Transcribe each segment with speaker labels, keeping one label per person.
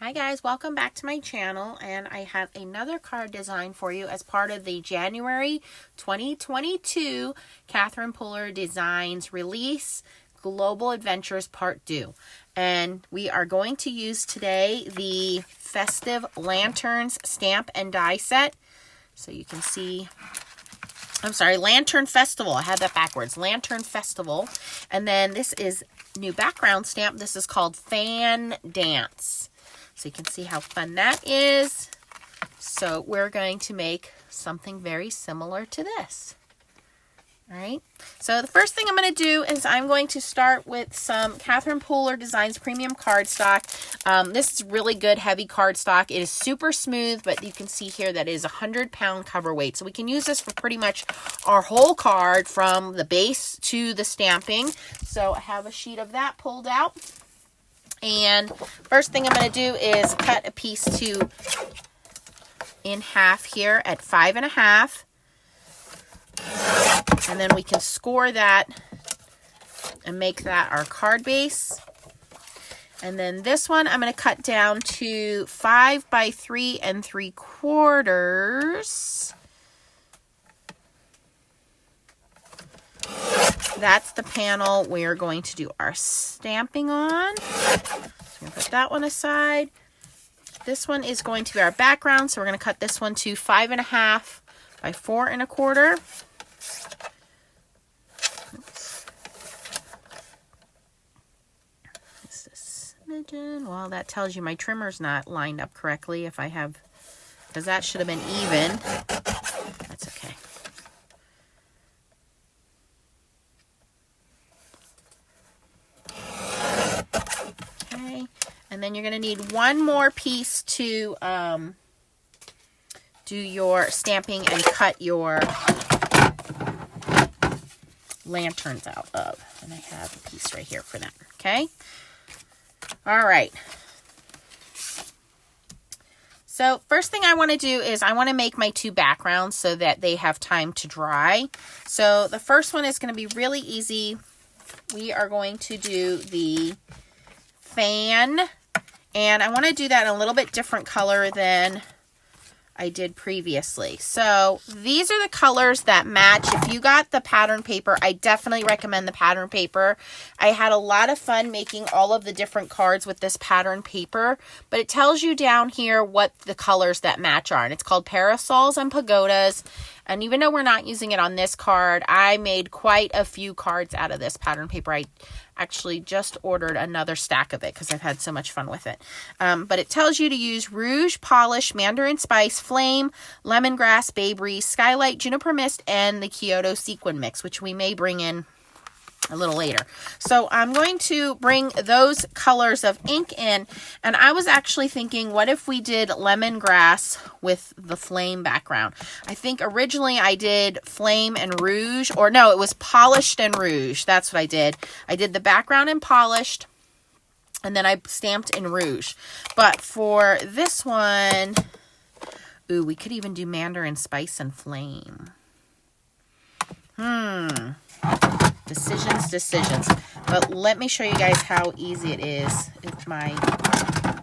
Speaker 1: Hi guys, welcome back to my channel, and I have another card design for you as part of the January 2022 Catherine Puller Designs Release Global Adventures Part 2. And we are going to use today the Festive Lanterns Stamp and Die Set. So you can see, Lantern Festival. I had that backwards. Lantern Festival. And then this is new background stamp. This is called Fan Dance. So you can see how fun that is. So we're going to make something very similar to this. All right. So the first thing I'm going to do is I'm going to start with some Catherine Puller Designs Premium cardstock. This is really good heavy cardstock. It is super smooth, but you can see here that it is 100-pound cover weight. So we can use this for pretty much our whole card from the base to the stamping. So I have a sheet of that pulled out. And first thing I'm going to do is cut a piece in half here at 5.5. And then we can score that and make that our card base. And then this one I'm going to cut down to 5 by 3 3/4. That's the panel we're going to do our stamping on. So I'm going to put that one aside. This one is going to be our background, so we're going to cut this one to 5.5 by 4 1/4. Just a smidgen. Well, that tells you my trimmer's not lined up correctly if I have, because that should have been even. That's okay. And then you're going to need one more piece to do your stamping and cut your lanterns out of. And I have a piece right here for that. Okay. All right. So first thing I want to do is I want to make my two backgrounds so that they have time to dry. So the first one is going to be really easy. We are going to do the fan. And I want to do that in a little bit different color than I did previously. So these are the colors that match. If you got the pattern paper, I definitely recommend the pattern paper. I had a lot of fun making all of the different cards with this pattern paper, but it tells you down here what the colors that match are. And it's called Parasols and Pagodas. And even though we're not using it on this card, I made quite a few cards out of this pattern paper. I actually just ordered another stack of it because I've had so much fun with it. But it tells you to use Rouge, Polish, Mandarin Spice, Flame, Lemongrass, Bay Breeze, Skylight, Juniper Mist, and the Kyoto Sequin Mix, which we may bring in a little later. So I'm going to bring those colors of ink in, and I was actually thinking, what if we did lemongrass with the flame background? I think originally I did flame and rouge, or no, it was polished and rouge. That's what I did. I did the background in polished, and then I stamped in rouge. But for this one, ooh, we could even do Mandarin Spice and Flame. Decisions. But let me show you guys how easy it is if my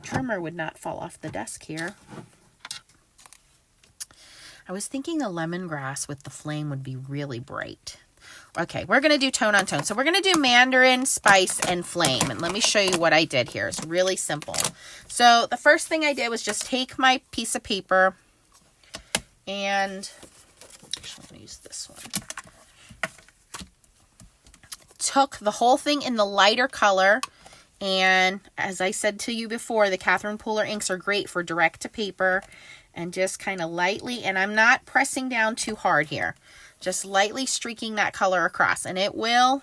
Speaker 1: trimmer would not fall off the desk here. I was thinking the lemongrass with the flame would be really bright. Okay, we're going to do tone on tone. So we're going to do Mandarin, Spice, and Flame. And let me show you what I did here. It's really simple. So the first thing I did was just take my piece of paper and actually I'm going to use this one. Took the whole thing in the lighter color, and as I said to you before, the Catherine Puller inks are great for direct to paper, and just kind of lightly, and I'm not pressing down too hard here, just lightly streaking that color across, and it will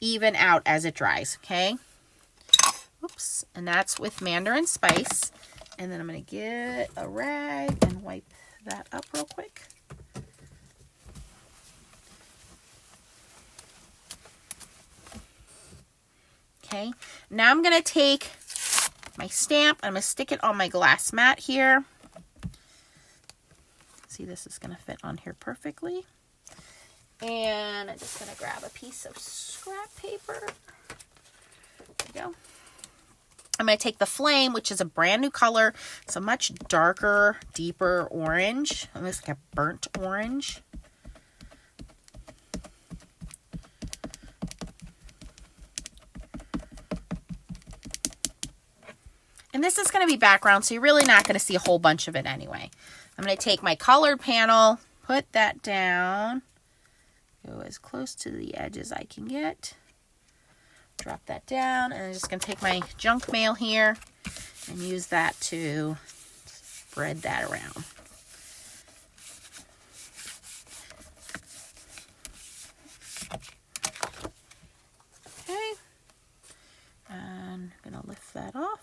Speaker 1: even out as it dries. Okay, oops, and that's with Mandarin Spice. And then I'm going to get a rag and wipe that up real quick. Okay, now I'm going to take my stamp. I'm going to stick it on my glass mat here. See, this is going to fit on here perfectly. And I'm just going to grab a piece of scrap paper. There we go. I'm going to take the Flame, which is a brand new color. It's a much darker, deeper orange. Almost like a burnt orange. And this is going to be background, so you're really not going to see a whole bunch of it anyway. I'm going to take my colored panel, put that down, go as close to the edge as I can get. Drop that down, and I'm just going to take my junk mail here and use that to spread that around. Okay, and I'm going to lift that off.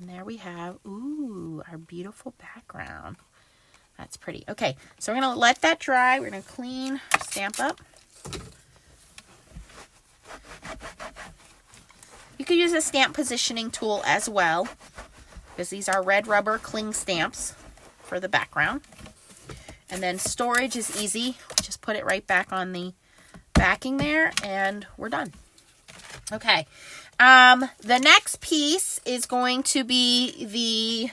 Speaker 1: And there we have, ooh, our beautiful background. That's pretty. Okay, so we're going to let that dry. We're going to clean, stamp up. You could use a stamp positioning tool as well, because these are red rubber cling stamps for the background. And then storage is easy. Just put it right back on the backing there, and we're done. Okay. The next piece is going to be the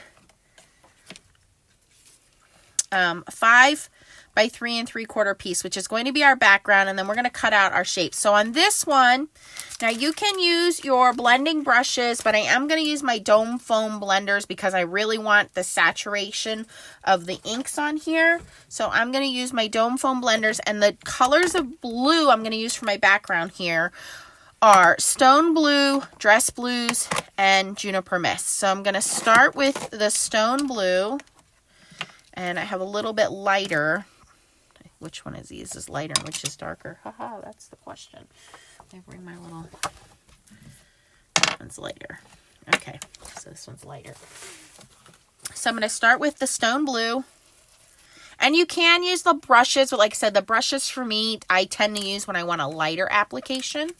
Speaker 1: 5 by 3 3/4 piece, which is going to be our background, and then we're going to cut out our shapes. So on this one, now you can use your blending brushes, but I am going to use my Dome Foam blenders because I really want the saturation of the inks on here. So I'm going to use my Dome Foam blenders, and the colors of blue I'm going to use for my background here are Stone Blue, Dress Blues, and Juniper Mist. So I'm going to start with the Stone Blue, and I have a little bit lighter. Which one of these is lighter and which is darker? Haha, that's the question. I bring my little... That one's lighter. Okay, so this one's lighter. So I'm going to start with the Stone Blue. And you can use the brushes, but like I said, the brushes for me, I tend to use when I want a lighter application.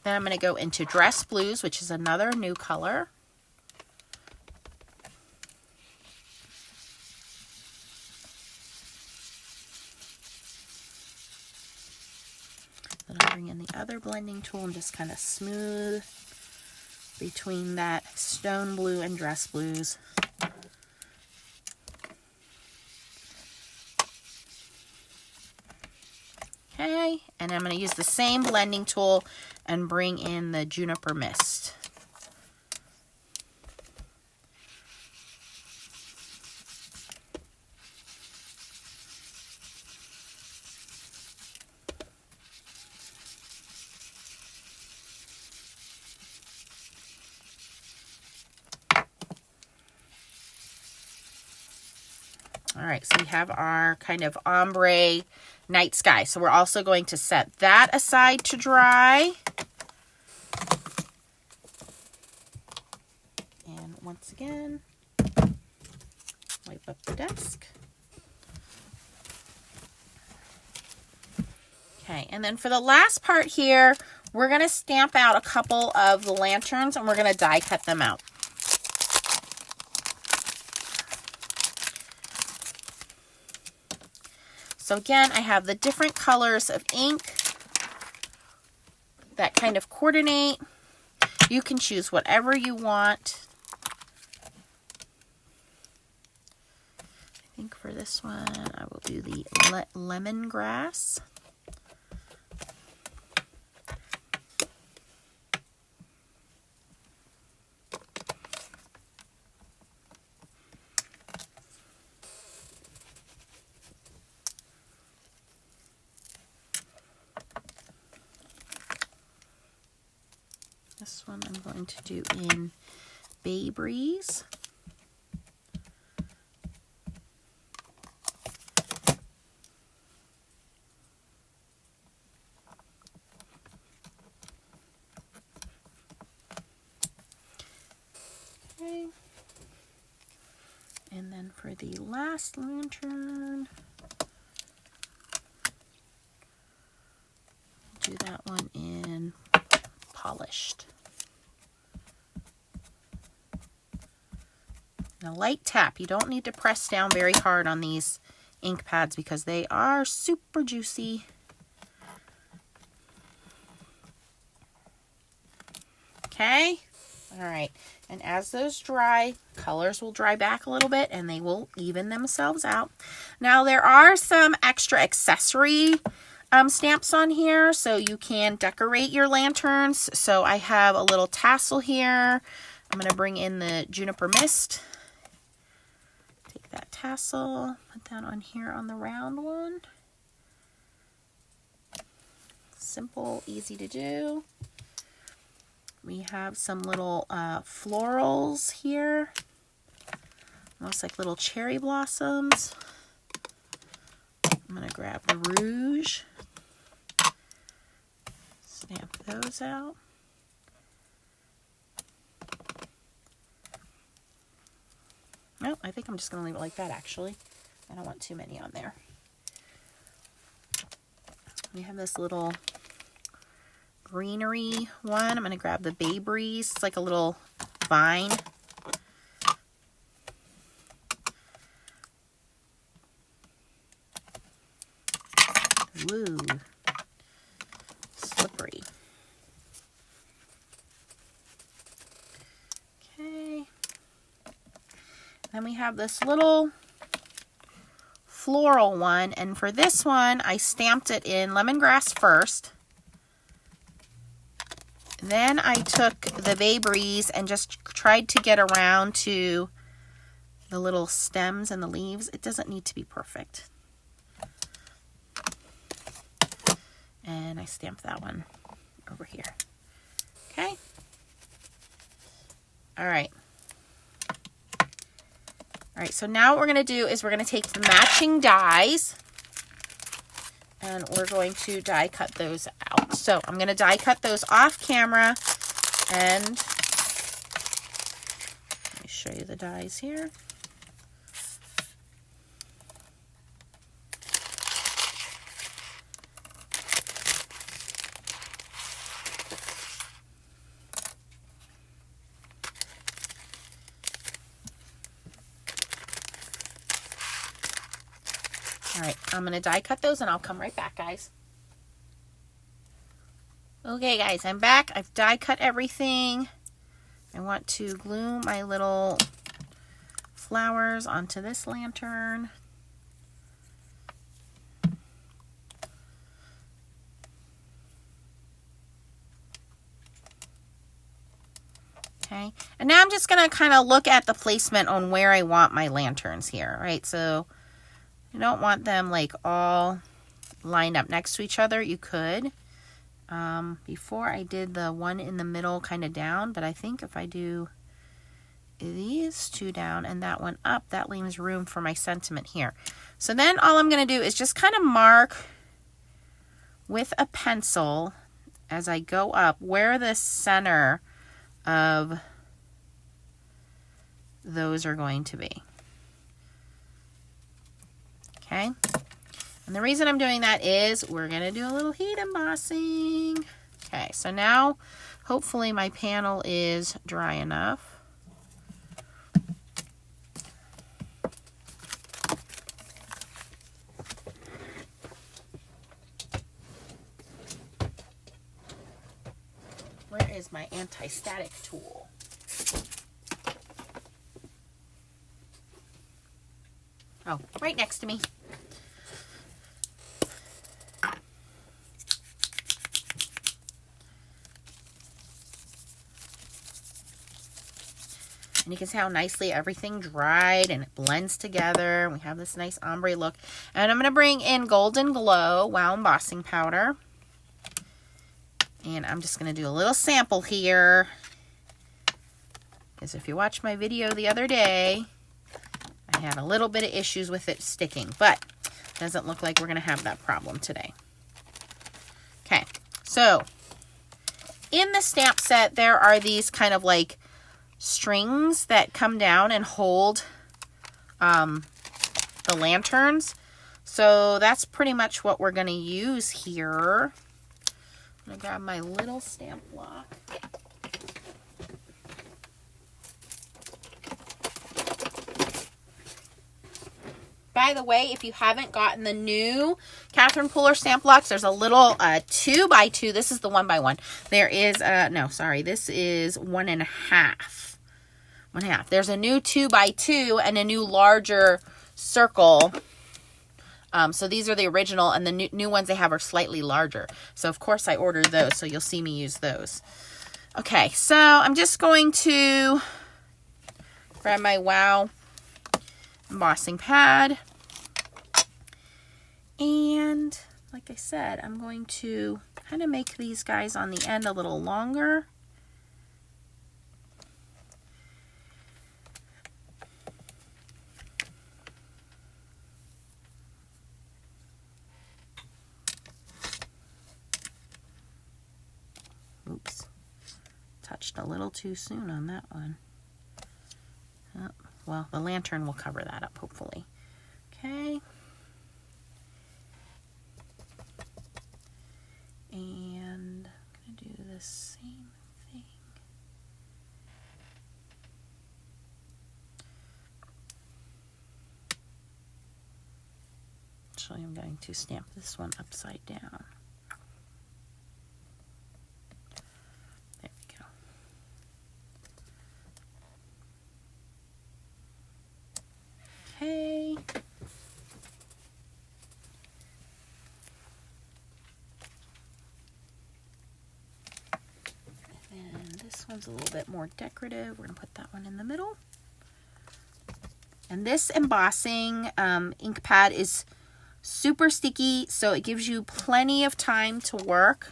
Speaker 1: Then I'm going to go into Dress Blues, which is another new color. Then I'll bring in the other blending tool and just kind of smooth between that Stone Blue and Dress Blues. Okay, and I'm going to use the same blending tool and bring in the Juniper Mist. All right, so we have our kind of ombre night sky. So we're also going to set that aside to dry. And once again, wipe up the desk. Okay, and then for the last part here, we're going to stamp out a couple of the lanterns and we're going to die cut them out. So again, I have the different colors of ink that kind of coordinate. You can choose whatever you want. I think for this one, I will do the lemongrass. This one I'm going to do in Bay Breeze. Okay. And then for the last lantern. Do that one in polished. And a light tap. You don't need to press down very hard on these ink pads because they are super juicy. Okay. All right. And as those dry, colors will dry back a little bit and they will even themselves out. Now there are some extra accessory stamps on here, so you can decorate your lanterns. So I have a little tassel here. I'm going to bring in the juniper mist. Take that tassel, put that on here on the round one. Simple, easy to do. We have some little florals here, almost like little cherry blossoms. I'm going to grab the rouge, stamp those out. No, I think I'm just going to leave it like that, actually. I don't want too many on there. We have this little greenery one. I'm going to grab the Bay Breeze. It's like a little vine. Woo. Slippery. Okay. Then we have this little floral one, and for this one I stamped it in lemongrass first. Then I took the Bay Breeze and just tried to get around to the little stems and the leaves. It doesn't need to be perfect. And I stamped that one over here. Okay. All right. All right, so now what we're going to do is we're going to take the matching dies and we're going to die cut those out. So I'm going to die cut those off camera, and let me show you the dies here. All right, I'm going to die cut those and I'll come right back, guys. Okay, guys, I'm back. I've die cut everything. I want to glue my little flowers onto this lantern. Okay, and now I'm just going to kind of look at the placement on where I want my lanterns here, right? So you don't want them like all lined up next to each other. You could. Before I did the one in the middle kind of down, but I think if I do these two down and that one up, that leaves room for my sentiment here. So then all I'm going to do is just kind of mark with a pencil as I go up where the center of those are going to be. Okay, and the reason I'm doing that is we're going to do a little heat embossing. Okay, so now hopefully my panel is dry enough. Where is my anti-static tool? Oh, right next to me. And you can see how nicely everything dried and it blends together. We have this nice ombre look. And I'm going to bring in Golden Glow Wow Embossing Powder. And I'm just going to do a little sample here. Because if you watched my video the other day, I had a little bit of issues with it sticking. But it doesn't look like we're going to have that problem today. Okay, so in the stamp set, there are these kind of like strings that come down and hold the lanterns. So that's pretty much what we're going to use here. I'm going to grab my little stamp block. By the way, if you haven't gotten the new Catherine Pooler stamp blocks, there's a little 2x2. This is the 1x1. There is, no, sorry, this is 1.5. 1.5. There's a new 2x2 and a new larger circle. So these are the original, and the new ones they have are slightly larger. So of course I ordered those, so you'll see me use those. Okay, so I'm just going to grab my Wow embossing pad, and like I said, I'm going to kind of make these guys on the end a little longer. Oops, touched a little too soon on that one. Oh, well, the lantern will cover that up, hopefully. Okay. And I'm going to do the same thing. Actually, I'm going to stamp this one upside down. There we go. Okay. And this one's a little bit more decorative. We're going to put that one in the middle. And this embossing ink pad is super sticky, so it gives you plenty of time to work.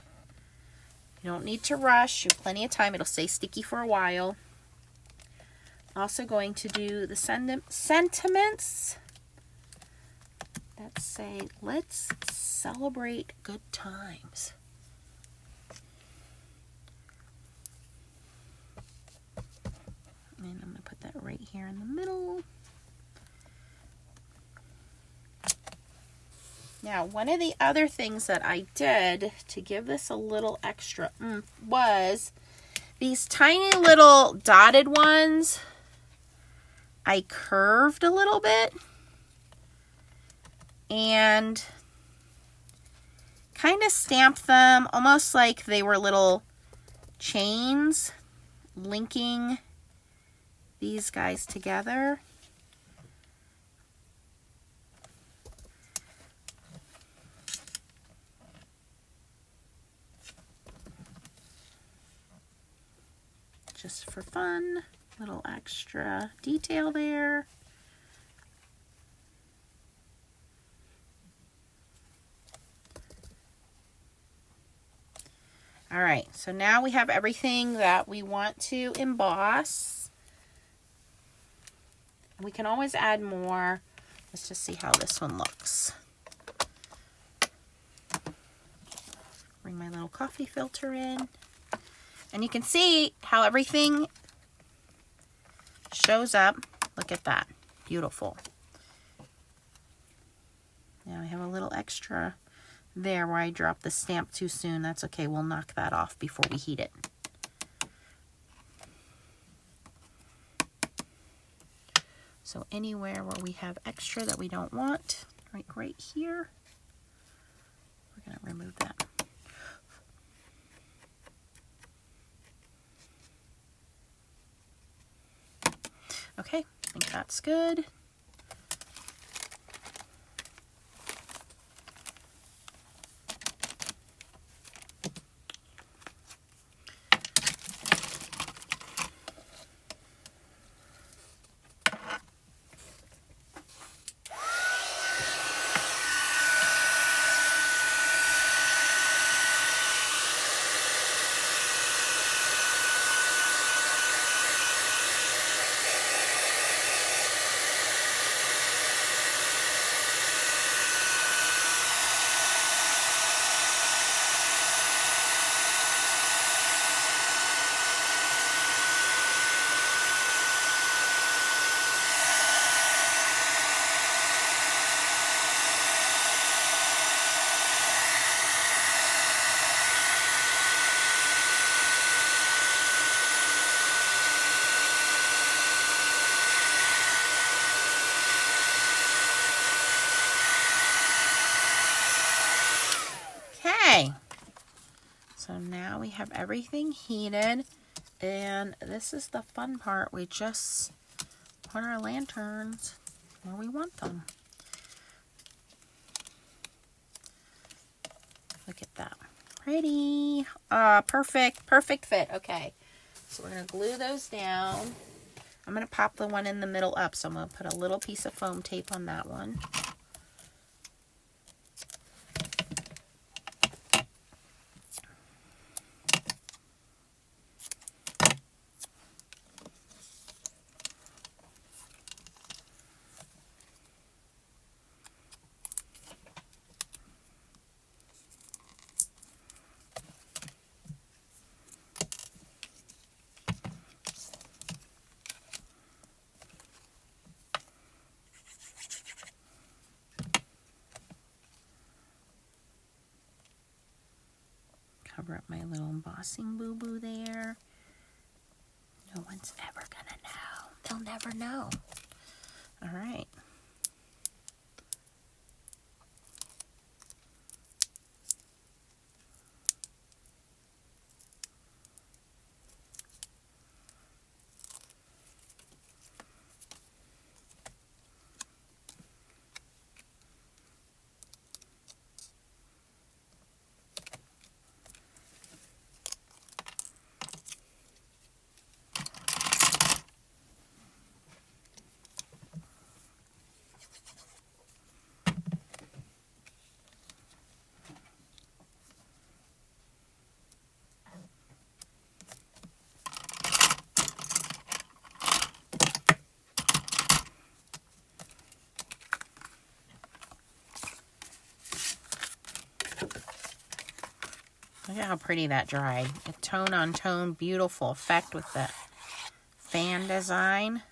Speaker 1: You don't need to rush. You have plenty of time. It'll stay sticky for a while. Also going to do the sentiments that say, let's celebrate good times. And I'm going to put that right here in the middle. Now, one of the other things that I did to give this a little extra was these tiny little dotted ones. I curved a little bit and kind of stamped them almost like they were little chains linking these guys together. Just for fun, little extra detail there. All right, so now we have everything that we want to emboss. We can always add more. Let's just see how this one looks. Bring my little coffee filter in. And you can see how everything shows up. Look at that. Beautiful. Now I have a little extra there where I dropped the stamp too soon. That's okay. We'll knock that off before we heat it. So anywhere where we have extra that we don't want, right here, we're going to remove that. Okay, I think that's good. So now we have everything heated, and this is the fun part. We just put our lanterns where we want them. Look at that. Pretty. Perfect fit. Okay. So we're going to glue those down. I'm going to pop the one in the middle up. So I'm going to put a little piece of foam tape on that one. Cover up my little embossing boo-boo there. No one's ever gonna know. They'll never know. All right. Look at how pretty that dried. A tone on tone, beautiful effect with the fan design.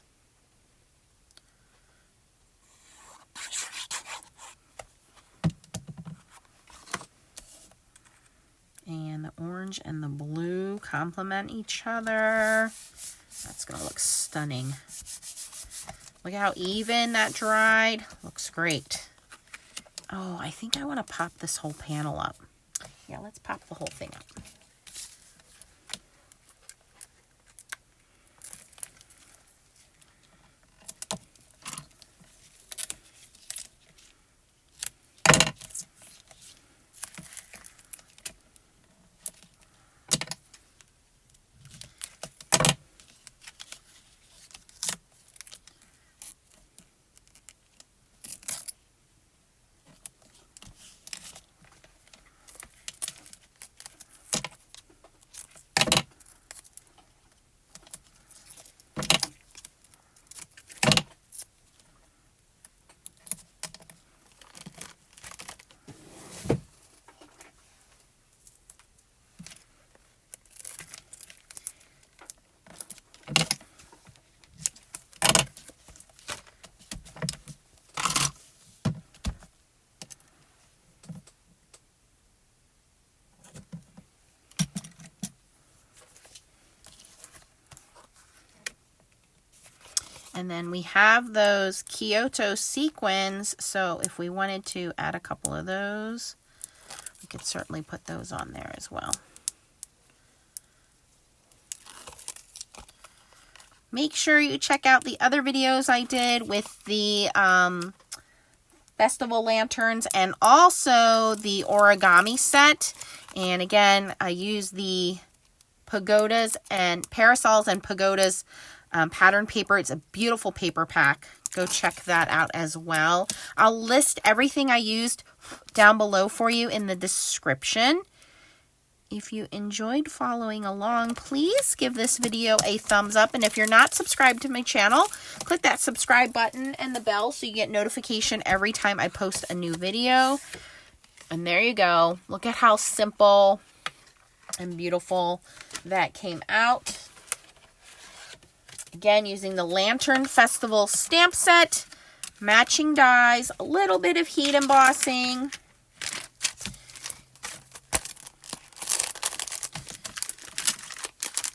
Speaker 1: And the orange and the blue complement each other. That's going to look stunning. Look at how even that dried. Looks great. Oh, I think I want to pop this whole panel up. Yeah, let's pop the whole thing up. And then we have those Kyoto sequins, so if we wanted to add a couple of those, we could certainly put those on there as well. Make sure you check out the other videos I did with the festival lanterns and also the origami set. And again, I use the pagodas and parasols and pagodas pattern paper. It's a beautiful paper pack. Go check that out as well. I'll list everything I used down below for you in the description. If you enjoyed following along, please give this video a thumbs up. And if you're not subscribed to my channel, click that subscribe button and the bell so you get notification every time I post a new video. And there you go. Look at how simple and beautiful that came out. Again, using the Lantern Festival stamp set, matching dies, a little bit of heat embossing.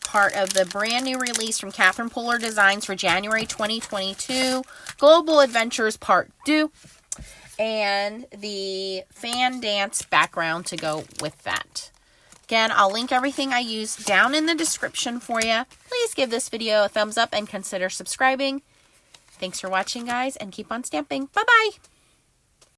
Speaker 1: Part of the brand new release from Catherine Polar Designs for January 2022, Global Adventures Part 2, and the fan dance background to go with that. Again, I'll link everything I use down in the description for you. Please give this video a thumbs up and consider subscribing. Thanks for watching, guys, and keep on stamping. Bye-bye.